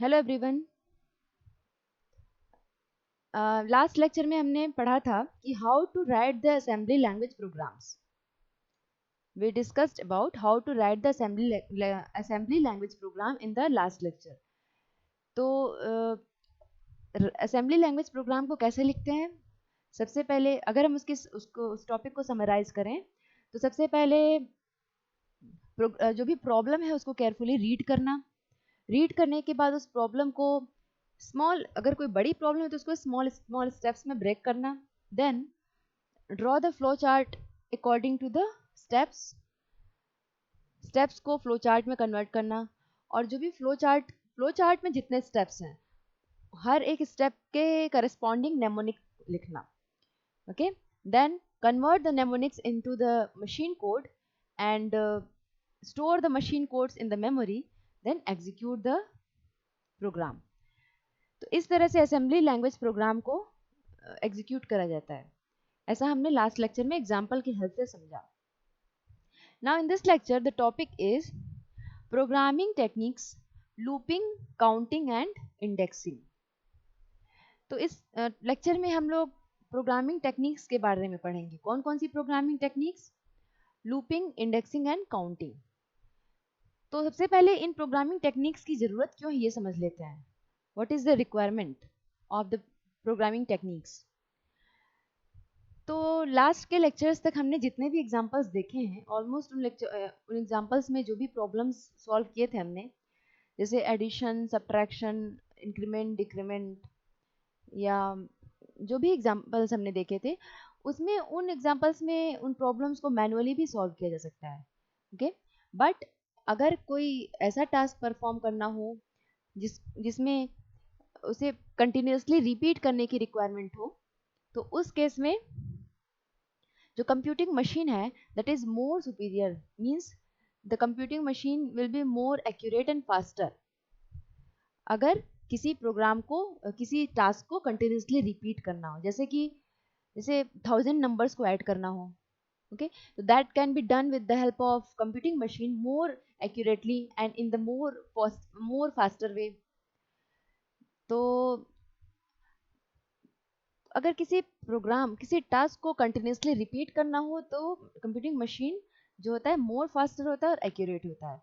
Hello everyone. Last lecture में हमने पढ़ा था कि how to write the assembly language programs. We discussed about how to write the assembly language program in the last lecture. तो assembly language program को कैसे लिखते हैं? सबसे पहले अगर हम उस टॉपिक को समराइज करें तो सबसे पहले जो भी प्रॉब्लम है उसको केयरफुली रीड करना। रीड करने के बाद उस प्रॉब्लम को स्मॉल, अगर कोई बड़ी प्रॉब्लम है तो उसको स्मॉल स्मॉल स्टेप्स में ब्रेक करना। Then draw the flow chart according to the steps. Steps को फ्लो चार्ट में कन्वर्ट करना, और जो भी फ्लो चार्ट में जितने स्टेप्स हैं हर एक स्टेप के करस्पॉन्डिंग नेमोनिक लिखना। Okay, then convert the mnemonics into the machine code and store the machine codes in the memory, then execute the program. तो इस तरह से असेंबली लैंग्वेज प्रोग्राम को एग्जीक्यूट करा जाता है। ऐसा हमने लास्ट लेक्चर में एग्जांपल की हेल्प से समझा। Now in this lecture the topic is programming techniques, looping, counting and indexing. तो इस लेक्चर में हम लोग प्रोग्रामिंग टेक्निक्स के बारे में पढ़ेंगे। कौन कौन सी programming techniques? Looping, indexing and counting. तो सबसे पहले इन प्रोग्रामिंग टेक्निक्स की ज़रूरत क्यों है ये समझ लेते हैं। What is the requirement of the programming techniques? तो लास्ट के लेक्चर्स तक हमने जितने भी एग्जांपल्स देखे हैं, ऑलमोस्ट उन एग्जांपल्स में जो भी प्रॉब्लम्स सॉल्व किए थे हमने, जैसे एडिशन, सब्ट्रैक्शन, इंक्रीमेंट, डिक्रीमेंट, या जो भी एग्जांपल्स हमने देखे थे, उसमें उन एग्जांपल्स में उन प्रॉब्लम्स को मैनुअली भी सॉल्व किया जा सकता है। ओके, बट अगर कोई ऐसा टास्क परफॉर्म करना हो जिसमें उसे कंटिन्यूसली रिपीट करने की रिक्वायरमेंट हो, तो उस केस में जो कंप्यूटिंग मशीन है that is more superior, means the computing machine will be more accurate and faster अगर किसी प्रोग्राम को, किसी टास्क को कंटिन्यूसली रिपीट करना हो, जैसे 1000 नंबर्स को ऐड करना हो। Okay, so that can be done with the help of computing machine more accurately and in the more faster way. तो अगर किसी टास्क को कंटिन्यूसली रिपीट करना हो तो कंप्यूटिंग मशीन जो होता है मोर फास्टर होता है और एक्यूरेट होता है।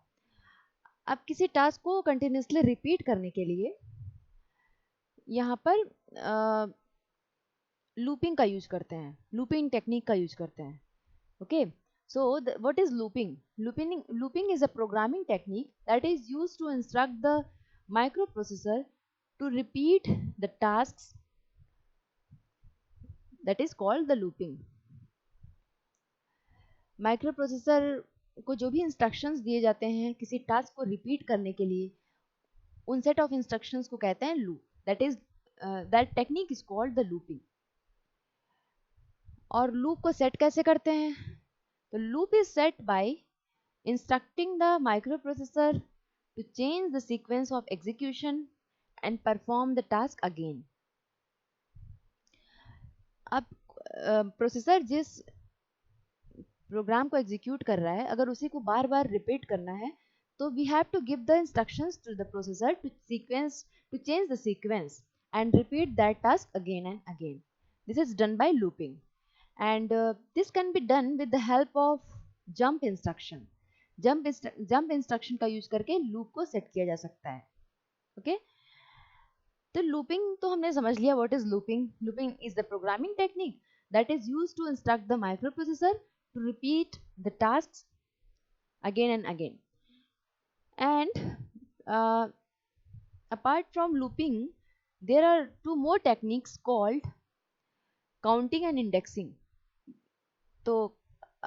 अब किसी टास्क को कंटिन्यूसली रिपीट करने के लिए यहाँ पर लूपिंग का यूज करते हैं, लूपिंग टेक्निक का यूज करते हैं। Okay, so what is looping? Looping is a programming technique that is used to instruct the microprocessor to repeat the tasks, that is called the looping. Microprocessor को जो भी instructions दिए जाते हैं किसी टास्क को रिपीट करने के लिए, उन सेट ऑफ इंस्ट्रक्शंस को कहते हैं loop. That technique is called the looping. और लूप को सेट कैसे करते हैं? तो loop is set by instructing the microprocessor to change the sequence of execution and perform the task again. अब प्रोसेसर जिस प्रोग्राम को एग्जीक्यूट कर रहा है अगर उसी को बार बार रिपीट करना है तो we have to give the instructions to the processor to change the sequence and repeat that task again and again. This is done by looping, and this can be done with the help of jump instruction. Jump instruction का use करके loop को set किया जा सकता है। Okay, तो looping तो हमने समझ लिया। What is looping? Looping is the programming technique that is used to instruct the microprocessor to repeat the tasks again and again. And apart from looping there are two more techniques called counting and indexing. तो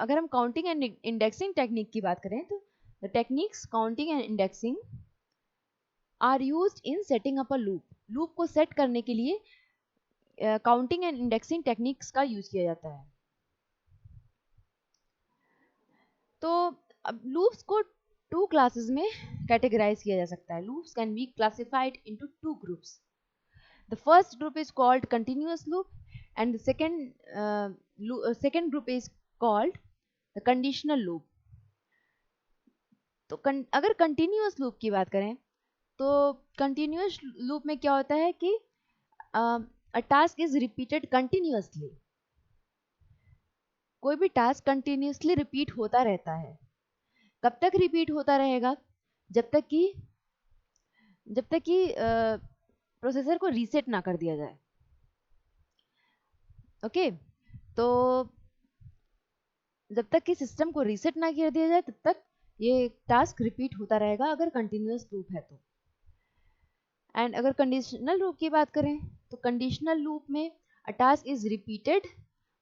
अगर हम counting and indexing technique की बात करें तो the techniques counting and indexing are used in setting up a loop. Loop को set करने के लिए काउंटिंग एंड इंडेक्सिंग टेक्निक्स का यूज किया जाता है। तो अब लूप्स को टू क्लासेस में कैटेगराइज किया जा सकता है। Loops can be classified into two groups. The first group is called continuous loop and the second group is called the conditional loop. तो अगर कंटिन्यूअस लूप की बात करें तो कंटिन्यूअस लूप में क्या होता है कि अ टास्क इज रिपीटेड कंटिन्यूअसली, कोई भी टास्क कंटिन्यूअसली रिपीट होता रहता है। कब तक रिपीट होता रहेगा? जब तक कि प्रोसेसर को रीसेट ना कर दिया जाए। ओके, तो जब तक कि सिस्टम को रीसेट ना कर दिया जाए तब तक ये टास्क रिपीट होता रहेगा, अगर कंटिन्यूअस लूप है तो। एंड अगर कंडीशनल लूप की बात करें तो कंडीशनल लूप में a task is repeated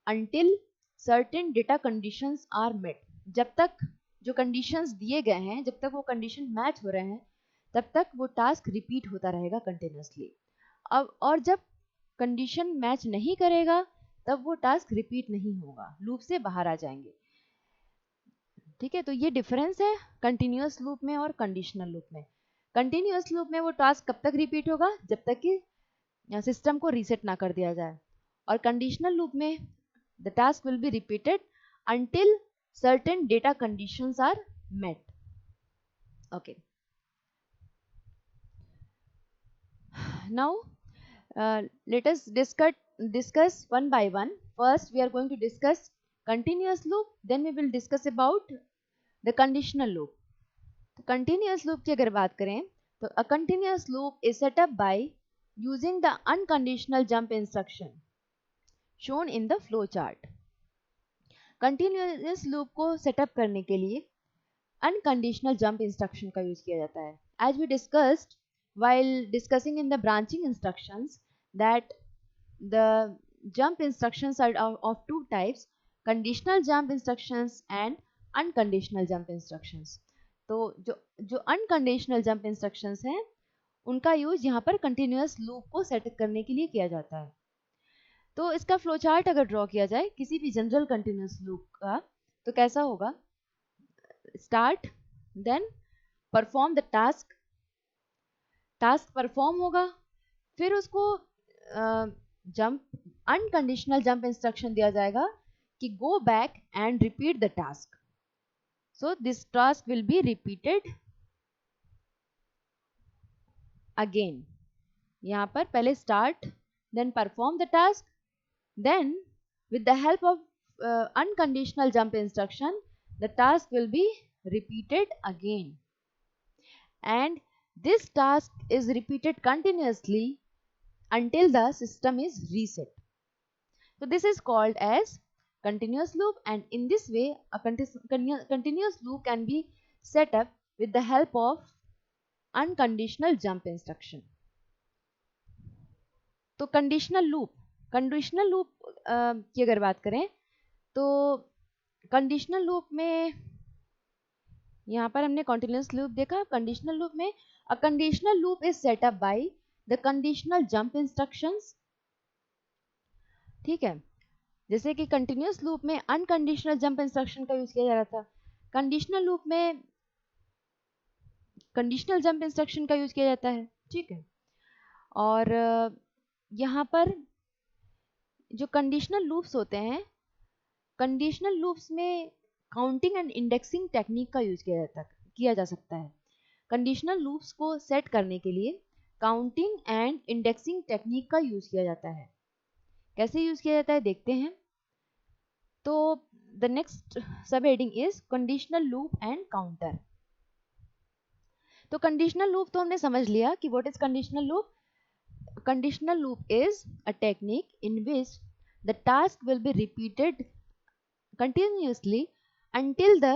until certain data conditions are met. जब तक जो कंडीशंस दिए गए हैं, जब तक वो कंडीशन मैच हो रहे हैं, तब तक वो टास्क रिपीट होता रहेगा कंटिन्यूअसली। अब और जब कंडीशन मैच नहीं करेगा तब वो टास्क रिपीट नहीं होगा, लूप से बाहर आ जाएंगे। ठीक है, तो ये डिफरेंस है कंटिन्यूअस लूप में और कंडीशनल लूप में। कंटिन्यूअस लूप में वो टास्क कब तक रिपीट होगा? जब तक कि सिस्टम को रीसेट ना कर दिया जाए। और कंडीशनल लूप में the task will be repeated until certain data conditions are met. Okay, now let us discuss one by one. First we are going to discuss continuous loop, then we will discuss about the conditional loop. तो continuous loop की अगर बात करें तो a continuous loop is set up by using the unconditional jump instruction shown in the flow chart. Continuous loop को setup करने के लिए अनकंडीशनल जंप इंस्ट्रक्शन का यूज किया जाता है। As we discussed while discussing in the branching instructions that the jump instructions are of two types, conditional jump instructions and unconditional jump instructions. तो जो अनकंडीशनल जंप इंस्ट्रक्शंस हैं उनका use यहाँ पर कंटिन्यूअस लूप को सेटअप करने के लिए किया जाता है। तो इसका फ्लो चार्ट अगर ड्रॉ किया जाए किसी भी जनरल कंटिन्यूअस लूप का तो कैसा होगा? Start, then perform the task, task perform होगा, फिर उसको जंप अनकंडीशनल जंप इंस्ट्रक्शन दिया जाएगा कि go back and repeat the task. So this task will be repeated again. यहाँ पर पहले start, then perform the task, then with the help of unconditional jump instruction the task will be repeated again, and this task is repeated continuously until the system is reset. So this is called as continuous loop, and in this way a continuous loop can be set up with the help of unconditional jump instruction. तो conditional loop की अगर बात करें तो conditional loop में यहाँ पर हमने कंटिन्यूअस लूप देखा। कंडीशनल लूप में a conditional loop is set up by the conditional jump instructions. ठीक है, जैसे कि कंटिन्यूअस लूप में अनकंडीशनल जंप इंस्ट्रक्शन का यूज किया जा रहा था, कंडीशनल लूप में कंडीशनल जंप इंस्ट्रक्शन का यूज किया जाता है। ठीक है, और यहाँ पर जो कंडीशनल लूप्स होते हैं, कंडीशनल लूप्स में काउंटिंग एंड इंडेक्सिंग टेक्निक का यूज किया जा सकता है। कंडीशनल लूप्स को सेट करने के लिए काउंटिंग एंड इंडेक्सिंग टेक्निक का यूज किया जाता है। कैसे यूज किया जाता है देखते हैं। तो द नेक्स्ट सब heading is conditional loop and counter. तो कंडीशनल लूप तो हमने समझ लिया कि what is conditional loop. Conditional loop is a technique in which the task will be repeated continuously until the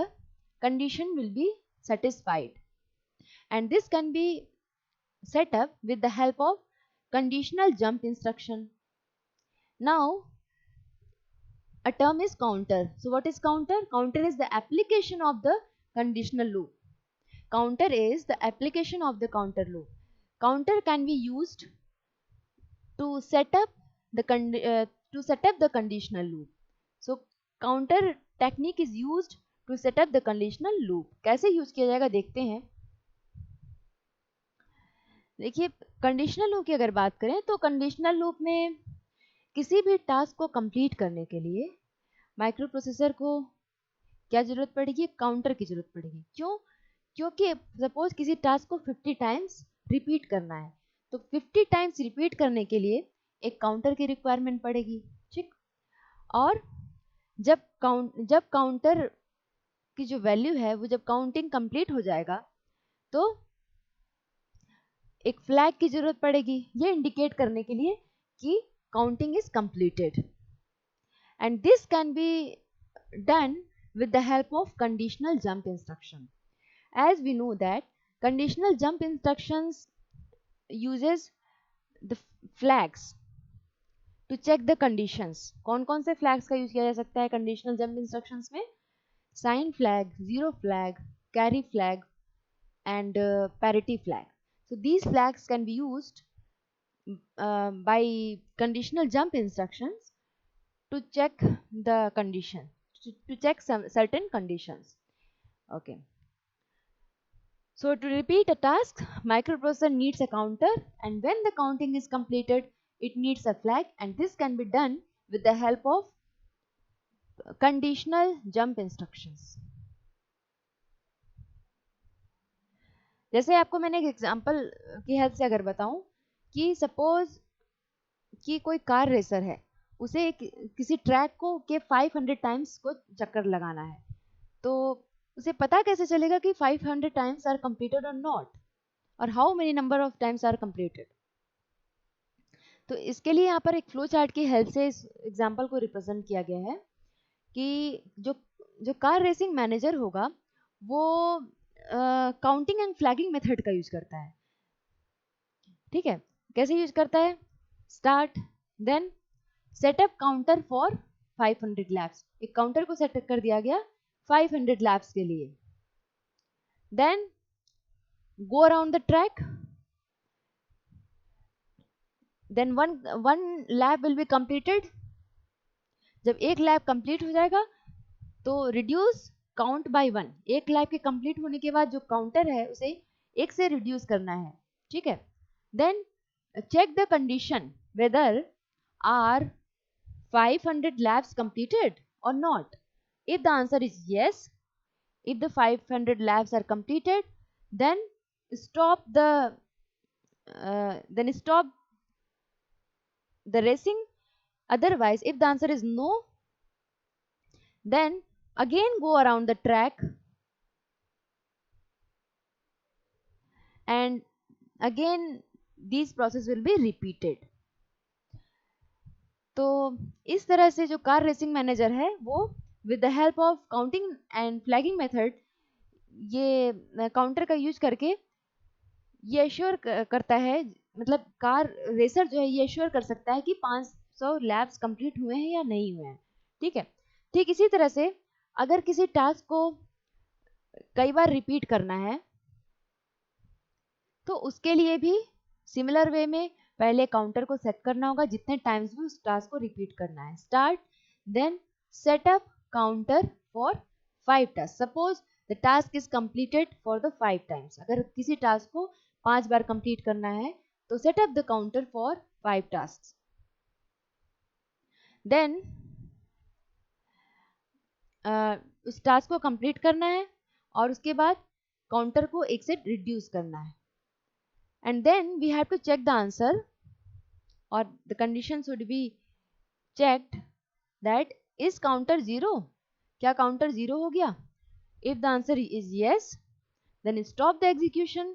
condition will be satisfied, and this can be set up with the help of conditional jump instruction. Now a term is counter. So what is counter? Counter is the application of the conditional loop. Counter is the application of the counter loop. Counter can be used to set up the conditional loop. So counter technique is used to set up the conditional loop. कैसे use किया जाएगा देखते हैं। देखिए, conditional loop की अगर बात करें तो कंडीशनल लूप में किसी भी टास्क को कंप्लीट करने के लिए माइक्रो प्रोसेसर को क्या जरूरत पड़ेगी? काउंटर की जरूरत पड़ेगी। क्यों? क्योंकि सपोज किसी टास्क को 50 टाइम्स रिपीट करना है। तो 50 टाइम्स रिपीट करने के लिए एक काउंटर की रिक्वायरमेंट पड़ेगी, ठीक। और जब काउंटर की जो वैल्यू है वो जब काउंटिंग कंप्लीट हो जाएगा तो एक फ्लैग की जरूरत पड़ेगी, ये इंडिकेट करने के लिए कि counting is completed. And this can be done with the help of conditional jump instruction. As we know that conditional jump instructions uses the flags to check the conditions. कौन कौन से flags का use किया जा सकता है conditional jump instructions में? Sign flag, zero flag, carry flag and parity flag. So these flags can be used by conditional jump instructions to check the condition, to check some certain conditions. Okay. So to repeat a task, microprocessor needs a counter, and when the counting is completed, it needs a flag, and this can be done with the help of conditional jump instructions. जैसे आपको मैंने एक example की help से अगर बताऊं कि suppose कि कोई कार रेसर है, उसे किसी ट्रैक को के 500 टाइम्स को चक्कर लगाना है, तो उसे पता कैसे चलेगा कि 500 टाइम्स आर कंप्लीटेड और नॉट, और how many number of times are completed? तो इसके लिए यहाँ पर एक फ्लो चार्ट की हेल्प से इस एग्जांपल को रिप्रेजेंट किया गया है कि जो कार रेसिंग मैनेजर होगा वो काउंटिंग एंड फ्लैगिंग मेथड का यूज करता है, ठीक है। कैसे यूज करता है? Start, then setup counter for 500 laps, एक काउंटर को सेट कर दिया गया 500 लैप्स के लिए। Then go around the track, then one lap will be completed. जब एक लैप कंप्लीट हो जाएगा तो रिड्यूस काउंट बाय 1, एक लैप के कंप्लीट होने के बाद जो काउंटर है उसे 1 से रिड्यूस करना है, ठीक है। Then check the condition whether are 500 laps completed or not. If the answer is yes, if the 500 laps are completed, then stop the racing. Otherwise, if the answer is no, then again go around the track and again these process will be repeated. तो इस तरह से जो car racing manager है वो with the help of counting and flagging method ये counter का use करके ये एश्योर करता है, मतलब कार रेसर जो है ये एश्योर कर सकता है कि 500 लैप्स कंप्लीट हुए हैं या नहीं हुए हैं, ठीक है। ठीक इसी तरह से अगर किसी टास्क को कई बार रिपीट करना है तो उसके लिए भी सिमिलर वे में पहले काउंटर को सेट करना होगा जितने टाइम्स भी उस टास्क को रिपीट करना है। Start, then setup counter for 5 task. Suppose the task is completed for the 5 times, अगर किसी टास्क को 5 बार कंप्लीट करना है तो setup the counter for 5 task. Then उस टास्क को कंप्लीट करना है और उसके बाद काउंटर को 1 से रिड्यूस करना है, and then we have to check the answer or the condition should be checked that is counter 0, क्या counter 0 हो गया? If the answer is yes, then stop the execution,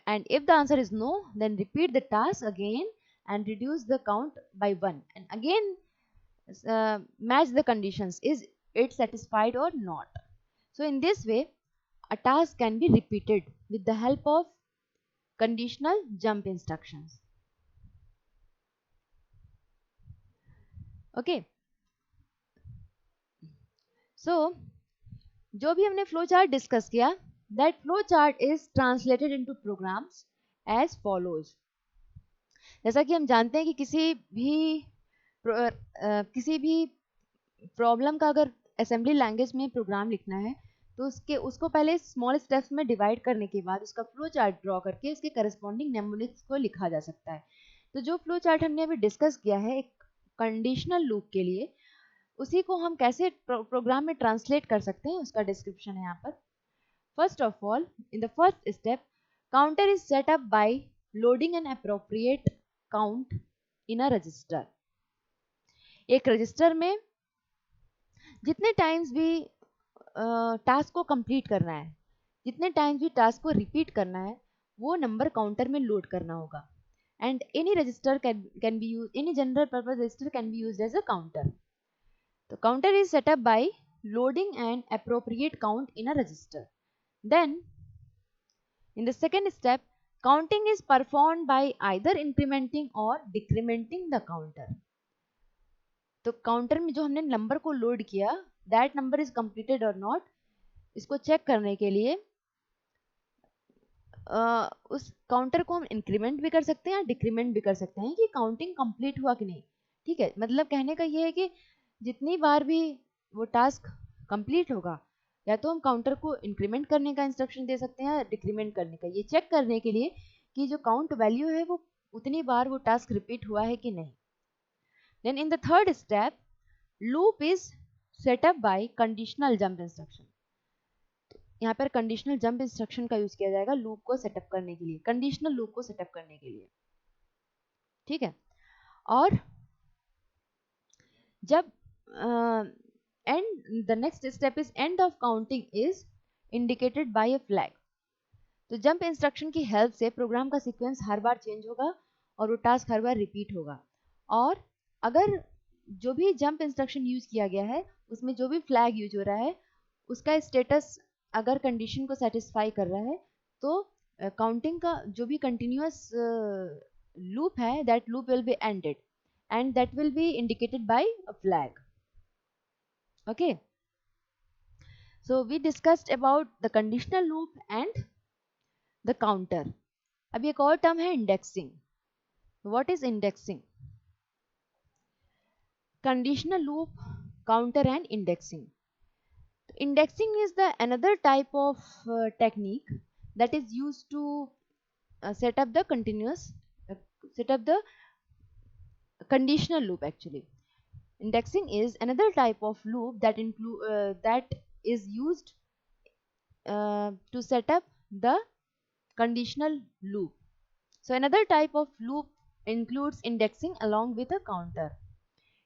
and if the answer is no, then repeat the task again and reduce the count by 1, and again match the conditions, is it satisfied or not. So in this way a task can be repeated with the help of conditional jump instructions. Okay, so जो भी हमने flow chart discuss किया, that flow chart is translated into programs as follows. जैसा कि हम जानते हैं कि किसी भी प्रॉब्लम का अगर असेंबली लैंग्वेज में प्रोग्राम लिखना है तो उसको पहले स्मॉल स्टेप्स में डिवाइड करने के बाद उसका फ्लो चार्ट ड्रॉ करके उसके करस्पॉन्डिंग नेमोनिक्स को लिखा जा सकता है। तो जो फ्लो चार्ट हमने अभी डिस्कस किया है एक कंडीशनल लूप के लिए, उसी को हम कैसे प्रोग्राम में ट्रांसलेट कर सकते हैं उसका डिस्क्रिप्शन है यहाँ पर। First of all, in the first step counter is set up by loading an appropriate count in a register. एक रजिस्टर में जितने टाइम्स भी टास्क को कंप्लीट करना है, जितने टाइम्स भी टास्क को रिपीट करना है, वो नंबर काउंटर में लोड करना होगा। And any register can be use, any general purpose register can be used as a counter. तो counter is set up by loading an appropriate count in a register. Then in the second step, counting is performed by either incrementing or decrementing the counter. तो counter में जो हमने number को load किया, that number is completed और not, इसको check करने के लिए उस काउंटर को हम इंक्रीमेंट भी कर सकते हैं या डिक्रीमेंट भी कर सकते हैं कि काउंटिंग कंप्लीट हुआ कि नहीं। ठीक है, मतलब कहने का ये है कि जितनी बार भी वो टास्क कंप्लीट होगा, या तो हम काउंटर को इंक्रीमेंट करने का इंस्ट्रक्शन दे सकते हैं या डिक्रीमेंट करने का, ये चेक करने के लिए कि जो काउंट वैल्यू है वो उतनी बार वो टास्क रिपीट हुआ है कि नहीं। Then in the third step, loop is setup by conditional jump instruction. यहाँ पर कंडीशनल जंप इंस्ट्रक्शन का यूज किया जाएगा लूप को सेटअप करने के लिए, कंडीशनल लूप को सेटअप करने के लिए। ठीक है, और जब and the next step is end of counting is indicated by a flag. तो जंप इंस्ट्रक्शन की हेल्प से प्रोग्राम का सीक्वेंस हर बार चेंज होगा और वो टास्क हर बार रिपीट होगा। और अगर जो भी जंप इंस्ट्रक्शन यूज किया गया है उसमें जो भी फ्लैग यूज हो रहा है उसका स्टेटस अगर कंडीशन को सेटिस्फाई कर रहा है तो काउंटिंग का जो भी कंटिन्यूअस लूप है, that loop will be ended and that will be indicated by a flag. Okay, so we discussed about the conditional loop and the counter. अब एक और टर्म है indexing. What is indexing? Conditional loop, counter and indexing. Indexing is the another type of technique that is used to set up the conditional loop. Actually, indexing is another type of loop that is used to set up the conditional loop. So another type of loop includes indexing along with a counter.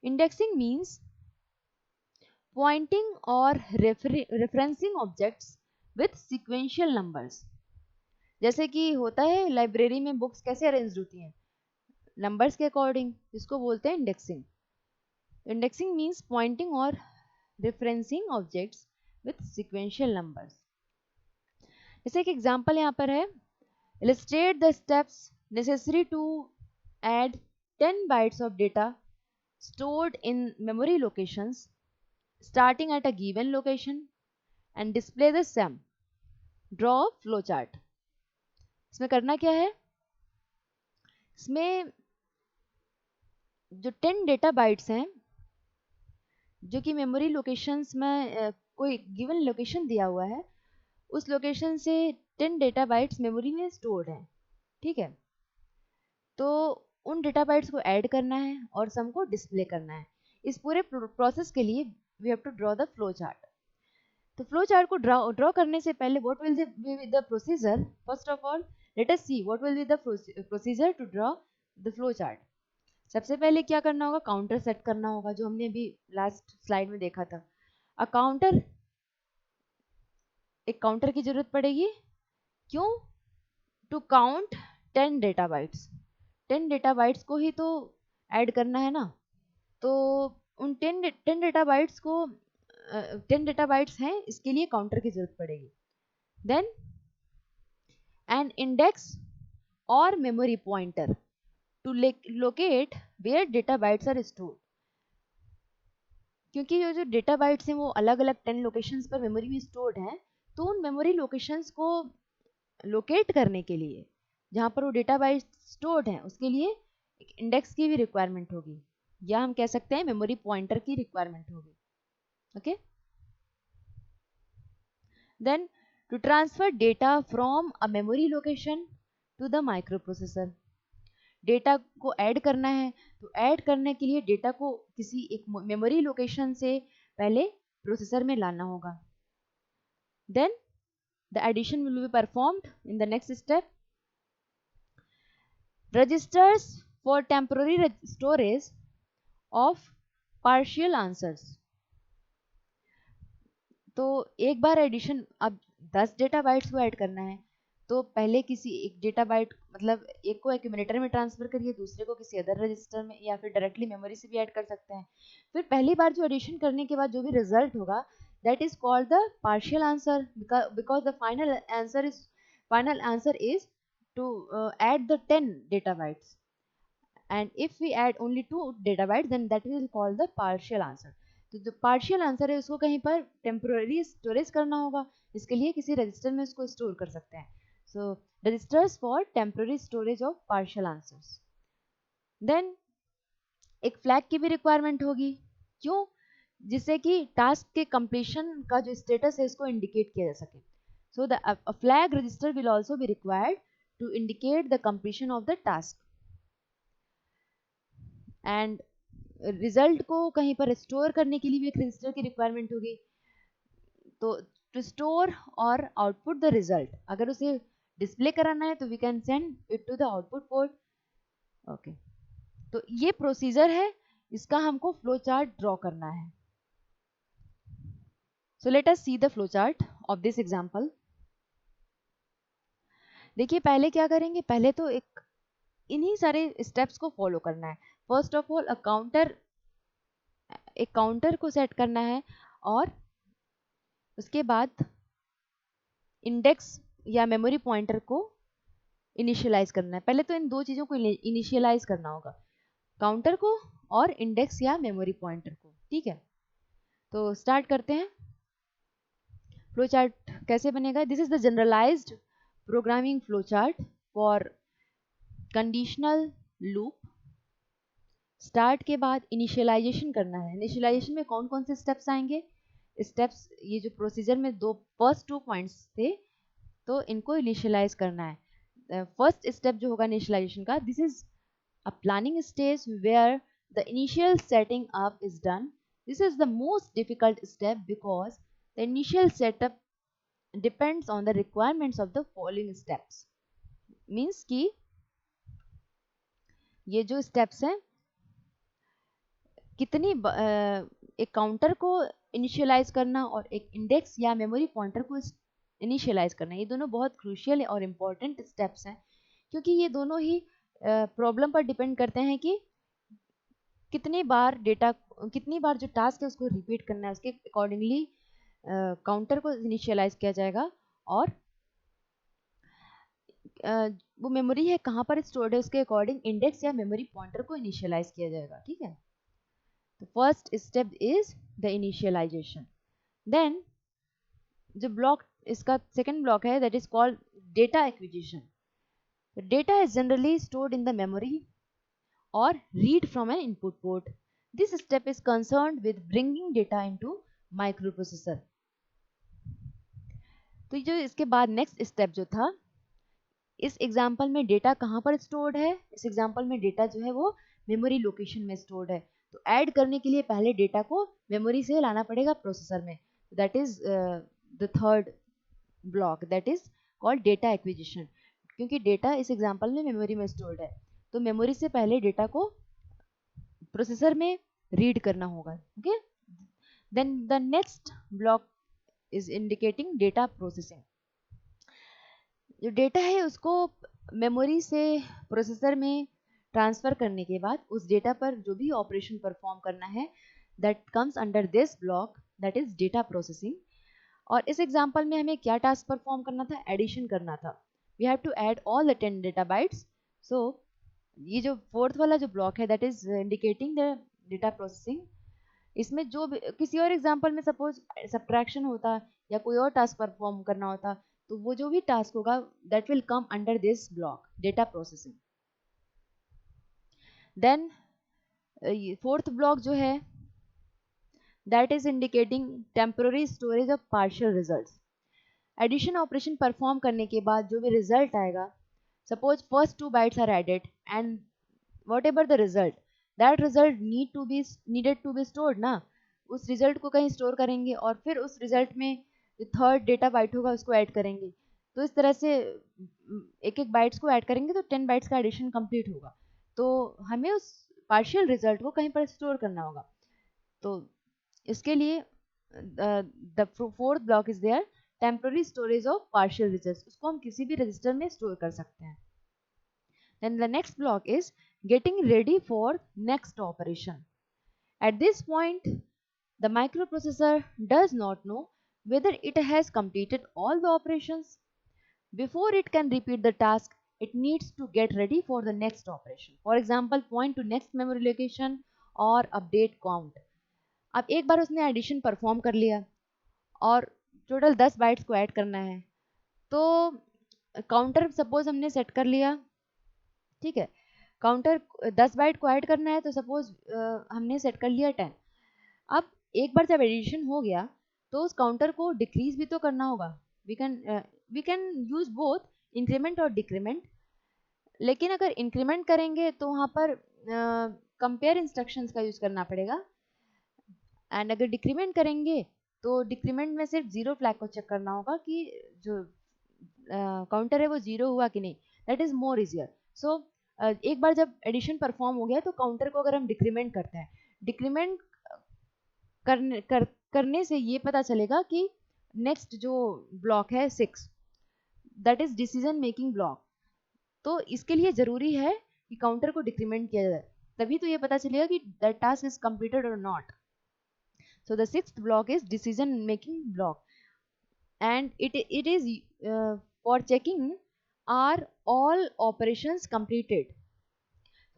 Indexing means pointing or referencing objects with sequential numbers. जैसे कि होता है library में books कैसे arrange होती हैं, numbers के according, जिसको बोलते हैं इंडेक्सिंग। इंडेक्सिंग मीन्स पॉइंटिंग और referencing objects with sequential numbers. जैसे एक एग्जांपल यहाँ पर है, illustrate the steps necessary to add 10 bytes of data stored in memory locations starting at a given location and display the sum. Draw a flowchart. इसमें करना क्या है, इसमें जो 10 डेटा बाइट्स हैं जो कि मेमोरी लोकेशंस में कोई गिवन लोकेशन दिया हुआ है, उस लोकेशन से 10 डेटा बाइट्स मेमोरी में स्टोर्ड हैं। ठीक है, तो उन डेटा बाइट्स को ऐड करना है और सम को डिस्प्ले करना है। इस पूरे प्रोसेस के लिए we have to draw the flow chart. तो फ्लो चार्ट को ड्रॉ करने से पहले what will be the procedure, first of all let us see what will be the procedure to draw the flow chart. सबसे पहले क्या करना होगा, काउंटर सेट करना होगा, जो हमने अभी लास्ट स्लाइड में देखा था। एक काउंटर की जरूरत पड़ेगी, क्यों, to count 10 data bytes. 10 data bytes को ही तो ऐड करना है ना, तो उन 10 डेटा बाइट्स को 10 डेटा बाइट्स हैं, इसके लिए काउंटर की जरूरत पड़ेगी। देन एन इंडेक्स और memory pointer to locate where data bytes are stored. क्योंकि ये जो डेटा बाइट्स हैं वो अलग अलग 10 लोकेशंस पर मेमोरी में स्टोर्ड हैं, तो उन मेमोरी लोकेशंस को लोकेट करने के लिए जहाँ पर वो डेटा बाइट्स स्टोर्ड हैं उसके लिए एक इंडेक्स की भी रिक्वायरमेंट होगी, या हम कह सकते हैं मेमोरी पॉइंटर की रिक्वायरमेंट होगी। Okay, then to transfer data from a memory location to the microprocessor. Data को ऐड करना है, तो ऐड करने के लिए डेटा को किसी एक मेमोरी लोकेशन से पहले प्रोसेसर में लाना होगा। Then the addition will be performed in the next step registers for temporary storage of partial answers. तो एक बार एडिशन, अब 10 डेटा बाइट्स को ऐड करना है, तो पहले किसी एक डेटा बाइट मतलब एक को एक्यूमुलेटर में ट्रांसफर करिए, दूसरे को किसी अदर रजिस्टर में, या फिर डायरेक्टली मेमोरी से भी ऐड कर सकते हैं। फिर पहली बार जो एडिशन करने के बाद जो भी रिजल्ट होगा, that is called the partial answer, because the final answer is to add the 10 data bytes, and if we add only 2 data bytes, then that will call the partial answer. तो जो partial answer है उसको कहीं पर temporary storage करना होगा, इसके लिए किसी रजिस्टर में उसको स्टोर कर सकते हैं। So registers for temporary storage of partial answers. Then एक फ्लैग की भी रिक्वायरमेंट होगी, क्यों? जिससे कि टास्क के कंप्लीशन का जो स्टेटस है इसको इंडिकेट किया जा सके। So the flag register will also be required to indicate the completion of the task. And result को कहीं पर स्टोर करने के लिए भी एक रजिस्टर की रिक्वायरमेंट होगी। तो टू स्टोर और आउटपुट द रिजल्ट, अगर उसे डिस्प्ले कराना है तो we can send it to the output port. Okay, तो ये प्रोसीजर है, इसका हमको फ्लो चार्ट ड्रॉ करना है। So let us see the flow chart of this example. देखिए पहले क्या करेंगे, पहले तो एक इन्हीं सारे स्टेप्स को फॉलो करना है। फर्स्ट ऑफ ऑल एक काउंटर को सेट करना है, और उसके बाद इंडेक्स या मेमोरी पॉइंटर को इनिशियलाइज करना है। पहले तो इन दो चीज़ों को इनिशियलाइज करना होगा, काउंटर को और इंडेक्स या मेमोरी पॉइंटर को। ठीक है, तो स्टार्ट करते हैं। फ्लो चार्ट कैसे बनेगा? This is the generalised programming flow chart for conditional loop. Start के बाद इनिशियलाइजेशन करना है। इनिशियलाइजेशन में कौन कौन से स्टेप्स आएंगे? स्टेप्स, ये जो प्रोसीजर में फर्स्ट 2 पॉइंट्स थे, तो इनको इनिशियलाइज करना है। फर्स्ट स्टेप जो होगा इनिशियलाइजेशन का, this is a planning stage where the initial setting up is done. This is the most difficult step because the initial setup depends on the requirements of the following steps. Means कि ये जो steps हैं, एक counter को initialise करना और एक index या मेमोरी पॉइंटर को इनिशियलाइज करना, ये दोनों बहुत क्रूशियल और इम्पॉर्टेंट स्टेप्स हैं, क्योंकि ये दोनों ही प्रॉब्लम पर डिपेंड करते हैं कि कितनी बार जो टास्क है उसको रिपीट करना है, उसके अकॉर्डिंगली काउंटर को इनिशियलाइज किया जाएगा, और वो मेमोरी है कहाँ पर स्टोर्ड है उसके अकॉर्डिंग इंडेक्स या मेमोरी पॉइंटर को इनिशियलाइज किया जाएगा। ठीक है, तो first step is the initialisation. Then जो ब्लॉक, इसका सेकंड ब्लॉक है, that is called data acquisition. Data is generally stored in the memory or read from an input port. This step is concerned with bringing data into microprocessor. तो जो इसके बाद next step जो था, इस example में data कहाँ पर स्टोर्ड है? इस एग्जांपल में डेटा जो है वो मेमोरी लोकेशन में स्टोर्ड है। तो ऐड करने के लिए पहले डेटा को मेमोरी से लाना पड़ेगा प्रोसेसर में। That is the third block, that is called data acquisition. क्योंकि डेटा इस एग्जांपल में मेमोरी में स्टोर्ड है, तो मेमोरी से पहले डेटा को प्रोसेसर में रीड करना होगा। Okay, then the next block is indicating data processing. जो डेटा है उसको मेमोरी से प्रोसेसर में ट्रांसफर करने के बाद उस डेटा पर जो भी ऑपरेशन परफॉर्म करना है, that comes under this block, that is data processing. और इस एग्जांपल में हमें क्या टास्क परफॉर्म करना था? एडिशन करना था। We have to add all the 10 data bytes. So ये जो फोर्थ वाला जो ब्लॉक है, that is indicating the data processing. इसमें जो किसी और एग्जांपल में सपोज सब्ट्रैक्शन होता या कोई और टास्क परफॉर्म करना होता, तो वो जो भी टास्क होगा that will come under this block, data processing. Then fourth block जो है, that is indicating temporary storage of partial results. Addition operation perform करने के बाद जो भी रिजल्ट आएगा, suppose first 2 bytes are added and whatever the result, that result needed to be stored ना। उस रिजल्ट को कहीं स्टोर करेंगे और फिर उस रिजल्ट में जो थर्ड डेटा बाइट होगा उसको ऐड करेंगे। तो इस तरह से एक एक बाइट्स को ऐड करेंगे तो 10 बाइट्स का एडिशन कंप्लीट होगा, तो हमें उस पार्शियल रिजल्ट को कहीं पर स्टोर करना होगा। तो इसके लिए the fourth block is there, temporary storage of partial result, उसको हम किसी भी रजिस्टर में स्टोर कर सकते हैं। Then the next block is getting ready for next operation. At this point, the microprocessor does not know whether it has completed all the operations. Before it can repeat the task, it needs to get ready for the next operation. For example, point to next memory location or update count. अब एक बार उसने addition perform कर लिया और total 10 bytes को add करना है, तो काउंटर सपोज हमने सेट कर लिया, ठीक है, काउंटर 10 बाइट को ऐड करना है, तो सपोज हमने सेट कर लिया 10। अब एक बार जब एडिशन हो गया तो उस काउंटर को डिक्रीज भी तो करना होगा। We can use both increment और डिक्रीमेंट, लेकिन अगर इंक्रीमेंट करेंगे तो वहाँ पर कंपेयर इंस्ट्रक्शंस का यूज करना पड़ेगा, एंड अगर डिक्रीमेंट करेंगे तो डिक्रीमेंट में सिर्फ जीरो फ्लैग को चेक करना होगा कि जो काउंटर है वो जीरो हुआ कि नहीं। That is more easier. So एक बार जब एडिशन परफॉर्म हो गया तो काउंटर को अगर हम डिक्रीमेंट करते हैं, डिक्रीमेंट करने से ये पता चलेगा कि नेक्स्ट जो ब्लॉक है 6, that is decision making block. तो इसके लिए जरूरी है कि काउंटर को डिक्रीमेंट किया जाए, तभी तो ये पता चलेगा कि दैट टास्क इज कंप्लीटेड और not. So the sixth block is decision making block, and it is for checking are all operations completed.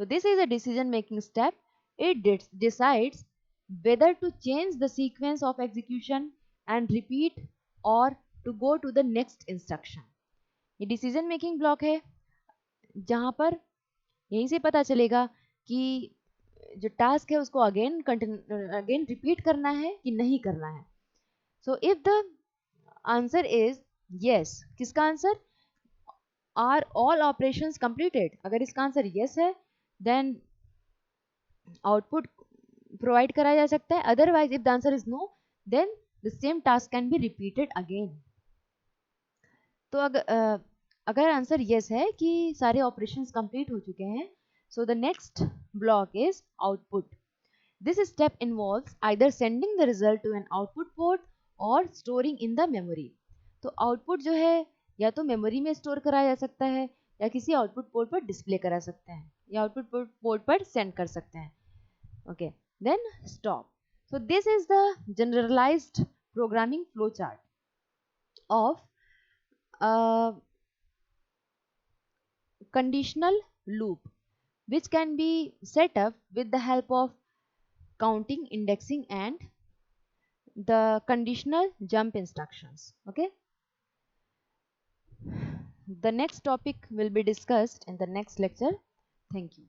So this is a decision making step. It decides whether to change the sequence of execution and repeat or to go to the next instruction. ये decision making block है जहाँ पर यहीं से पता चलेगा कि जो टास्क है उसको अगेन रिपीट करना है कि नहीं करना है। So if the answer is yes, किसका answer, are all operations completed, अगर इसका आंसर यस है देन आउटपुट प्रोवाइड करा जा सकता है। Otherwise if the answer is no then the same task can be repeated again. तो अगर आंसर यस है कि सारे ऑपरेशंस कंप्लीट हो चुके हैं, so the next block is output. This step involves either sending the result to an output port or storing in the memory. तो output जो है या तो मेमोरी में स्टोर कराया जा सकता है या किसी आउटपुट पोर्ट पर डिस्प्ले करा सकते हैं या आउटपुट पोर्ट पर सेंड कर सकते हैं। Okay, then stop. So this is the generalised programming flow chart of conditional loop, which can be set up with the help of counting, indexing, and the conditional jump instructions. Okay, the next topic will be discussed in the next lecture. Thank you.